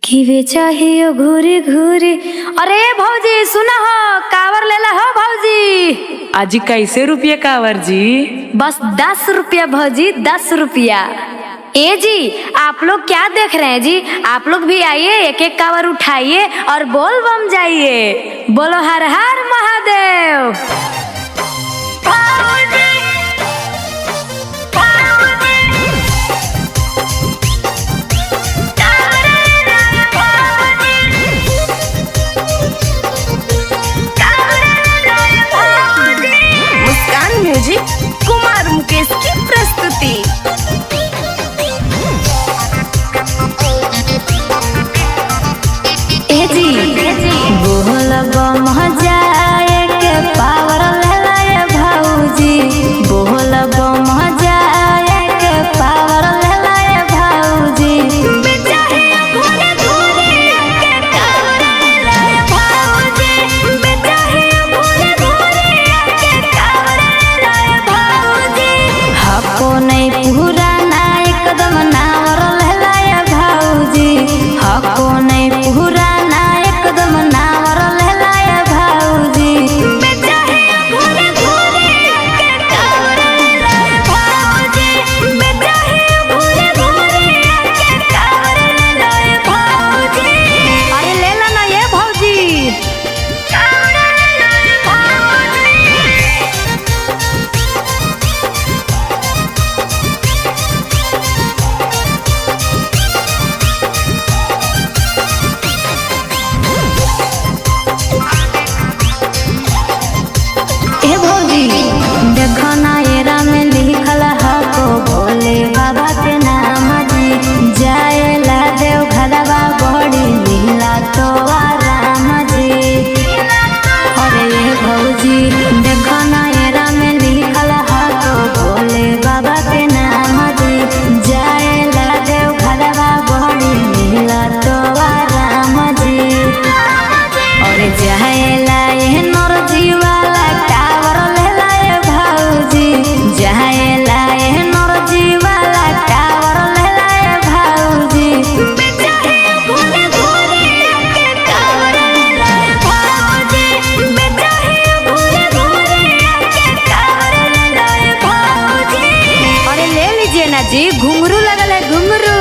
कि वे चाहिए घूरी घूरी। अरे भौजी सुना हो, कावर लेला हो भौजी। आजी कैसे रुपये कावर जी? बस 10 रुपया भौजी, 10 रुपया। ए जी आप लोग क्या देख रहे हैं जी, आप लोग भी आइए, एक एक कावर उठाइए और बोल बम जाइए। बोलो हर हर महादेव। मुस्कान म्यूजिक कुमार मुकेश की प्रस्तुति। बोल बम जाए के पावर ले भाऊजी, बोल बम जाए के पावर ले भाऊजी। हको नहीं पुराना एकदम नावर ले भाऊजी, हको नहीं पुराना एकदम नावर ले भाऊजी। अरे ले ला ना ये भौजी। ए भौजी देखो ना एरा में लिखल हको भोले बाबा के नाम जी। जाए ला देव घरवा बड़ी नीला तो राम जी। अरे ये भौजी देखो ना एरा में लिखल हको भोले बाबा के नाम जी। जाए ला देव घरवा बड़ी नीला तो राम जी। और जाए ला ये नर जीवाला टावर ले लाए भाऊजी, जाए ला ये नर जीवाला टावर ले लाए भाऊजी। अरे ले लीजिए ना जी, घुंघरू लगल है घुंघरू।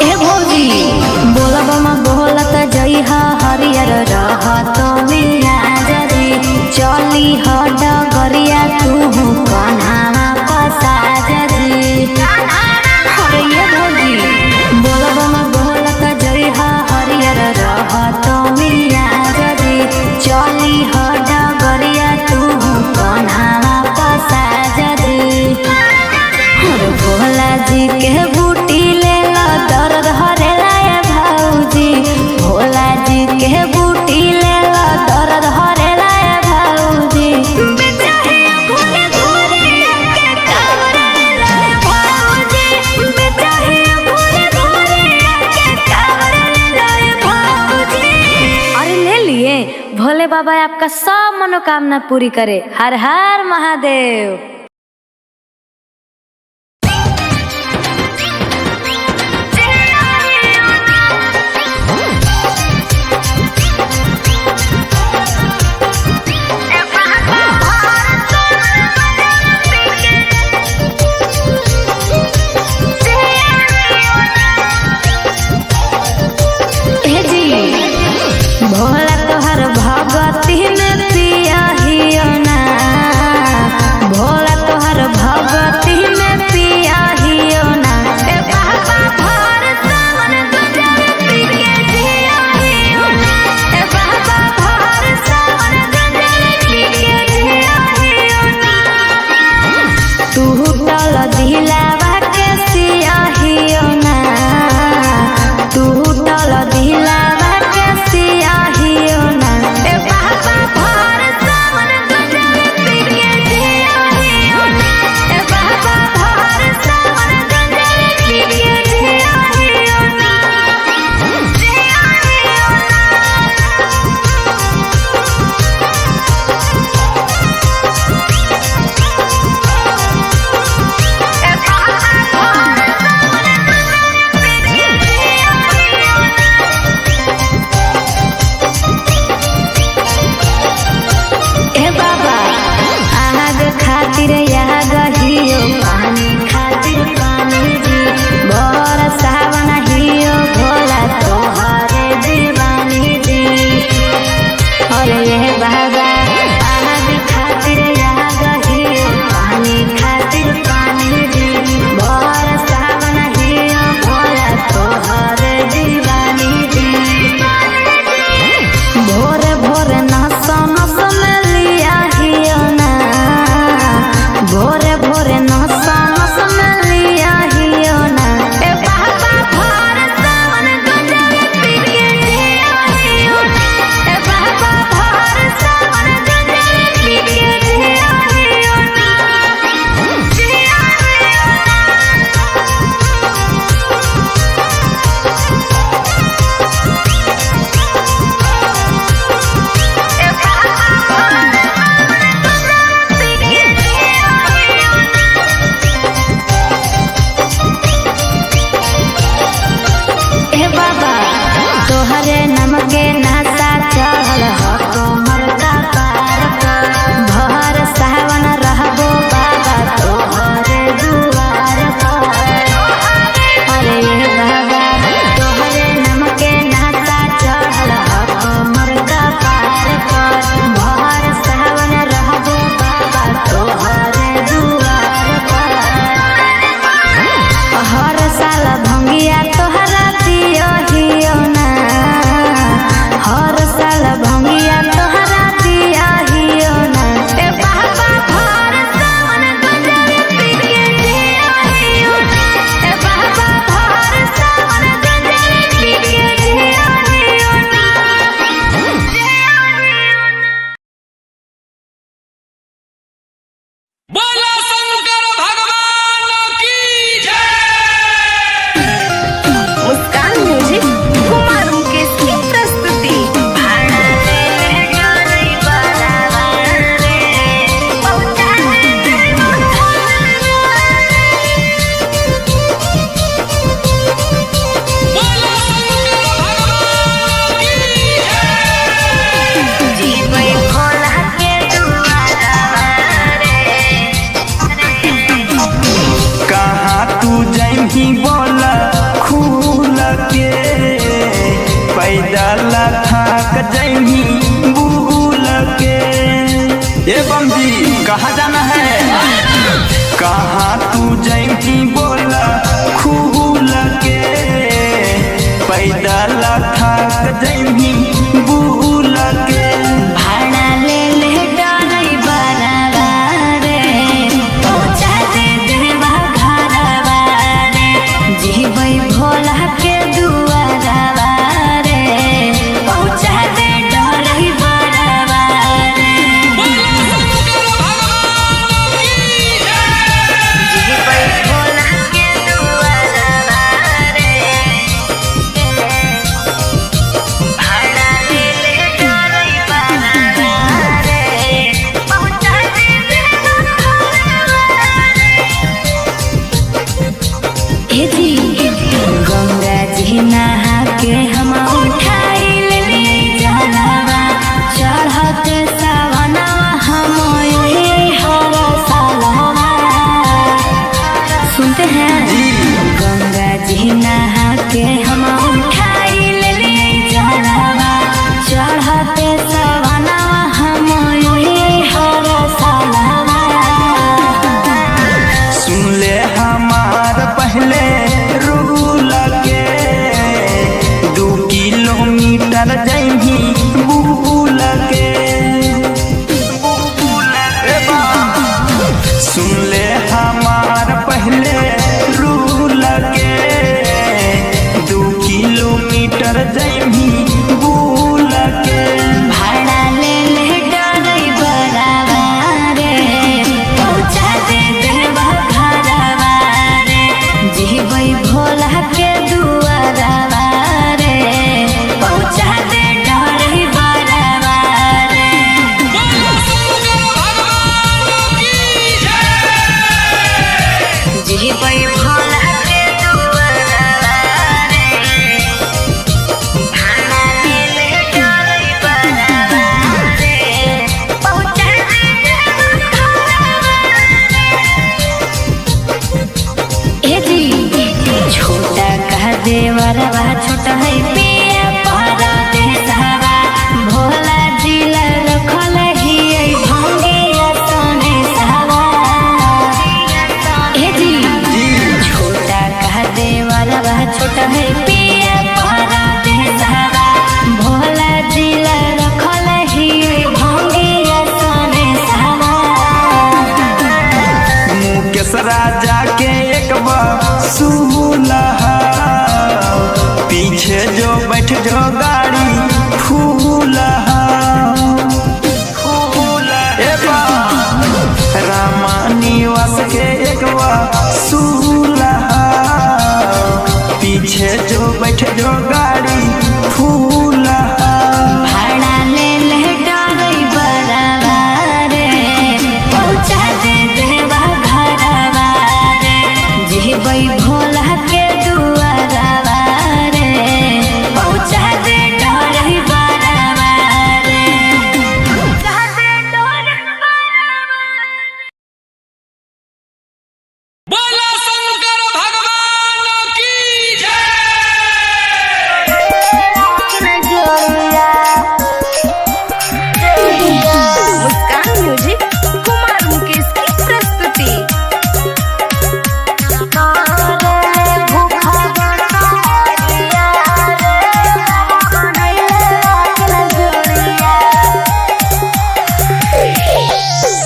ए भौजी बोला बमा बोलत जइहा हरियर रह तो मिया जरी। चली ह डगरिया तू कन्हावा पसा जरी। अरे ये भौजी बोला बमा बोलत जइहा हरियर रह तो मिया जरी। चली ह डगरिया तू कन्हावा पसा जरी। और भोला जी के बूटी ले ला दर्द हरे लाए भाऊजी, भोला जी के बूटी ले ला दर्द हरे लाए भाऊजी। अरे ले लिए, भोले बाबा आपका सब मनोकामना पूरी करे। हर हर महादेव। भोला तोहर भगती में पिया हियो ना, भोला जही बोला खूल के पैदल थक जही भूल के। एवं जी कहाँ जाना है? कहाँ तू जही बोला खूल के पैदल थक जही भूल के। भाड़ा ले ले डाली बराबा रे पहुँचा दे देवा घरवा रे जीवई भोला के दुआरवा रे पहुँचा दे डाली बराबा रे जीवई भोला के दुआरवा रे भाड़ा ले ले डाली बराबा रे पहुँचा दे देवा घरवा रे। जी गंगा जी नहा के हम उठाई ले जलवा चढ़ते सवनवा हम यही हर सालवा। सुनते हैं गंगा जी नहा के हम उठाई ले जलवा चढ़ते सवनवा हम यही हर सालवा। सुन ले हमार पहले रूल के 2 किलोमीटर जही भूल के। सुन ले हमार पहले रूल के 2 किलोमीटर जही भूल के। भाड़ा ले ले डाली बराबा रे पहुँचा दे देवा घरवा रे जीवई भोला के दुआरवा रे पहुँचा दे डाली बराबा रे। जीवई भोला के दुआरवा रे भाड़ा ले ले डाली बराबा रे पहुँचा दे देवा घरवा रे। जी छोटा कह देवरवा छोटा है पिया पहरा दे सहवा भोला जिला रखल ही भंगिया सोने सहवा। जी छोटा कह देवरवा छोटा है पिया पहरा दे सहवा भोला जिला रखल ही भंगिया सोने सहवा। मुकेश राजा के एक सूलहा पीछे जो बैठ जो गाड़ी फूलहा। रामा निवास के एक सूलहा पीछे जो बैठ जो गाड़ी फूलहा। भाड़ा ले ले डाली बराबा रे पहुँचा दे देवा घरवा रे जीवई भोला के दुआरवा रे पहुँचा दे डाली बराबा रे पहुँचा दे डाली बोला शंकर भगवान की जय। मुस्कान म्यूजिक कुमार मुकेश की प्रस्तुति।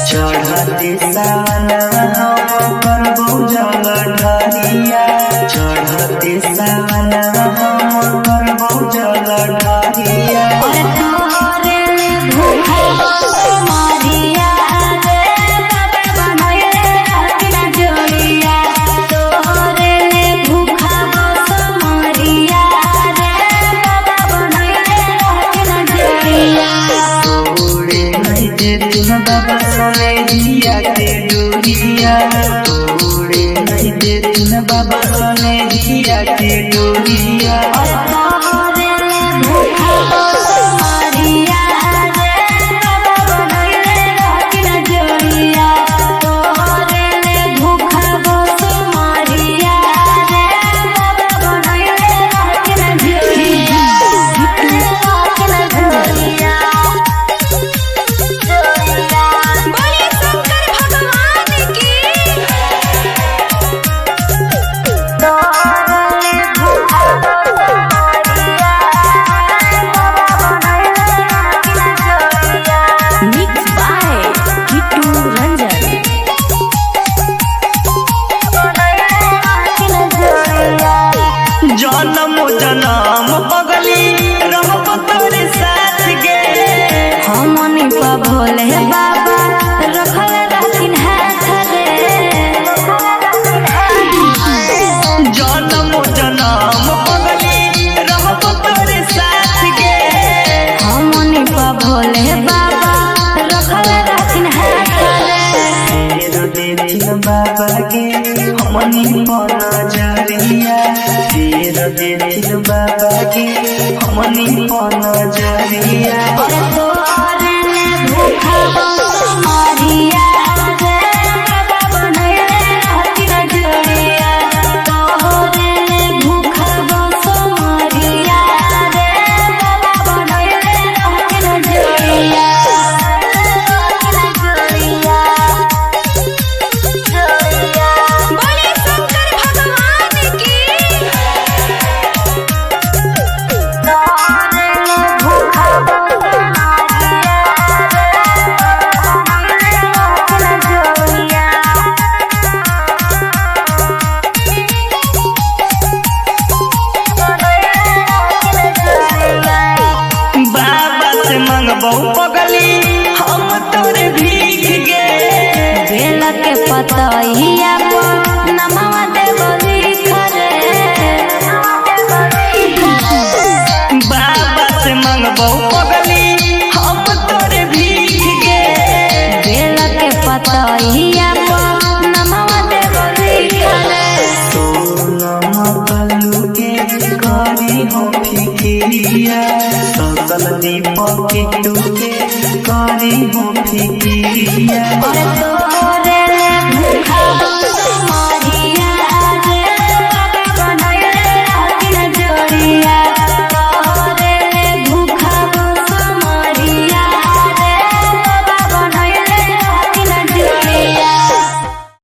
चढ़ते सावनवा हम करबो जल ढारिया। चढ़ते सावनवा हम करबो जल ढारिया। तोड़े नहीं देती न बाबा सोने दिया के डोरिया। तोड़े नहीं देती न बाबा सोने दिया के डोरिया। भूखा नजरिया फेर देथिन बाबा के हमनी नजरिया तोरे ले भूखा मारिया रे बाबा बनैले रहती नजरिया तोरे ले भूखा मारिया रे बाबा बनैले रहती नजरिया बोले शंकर भगवान की बाबा से मंगबौ पगली हम तोरे भीख गे बेल के पतइया पर नमवा देव लिखरे बाबा से मंगबौ पगली हम तोरे भीख गे बेल के पतइया पर नमवा देव लिखरे सोनमा कलू के करी हो फिकिरिया सकल दीपक के टूके करी हो फिकिरिया तोरे ले भूखा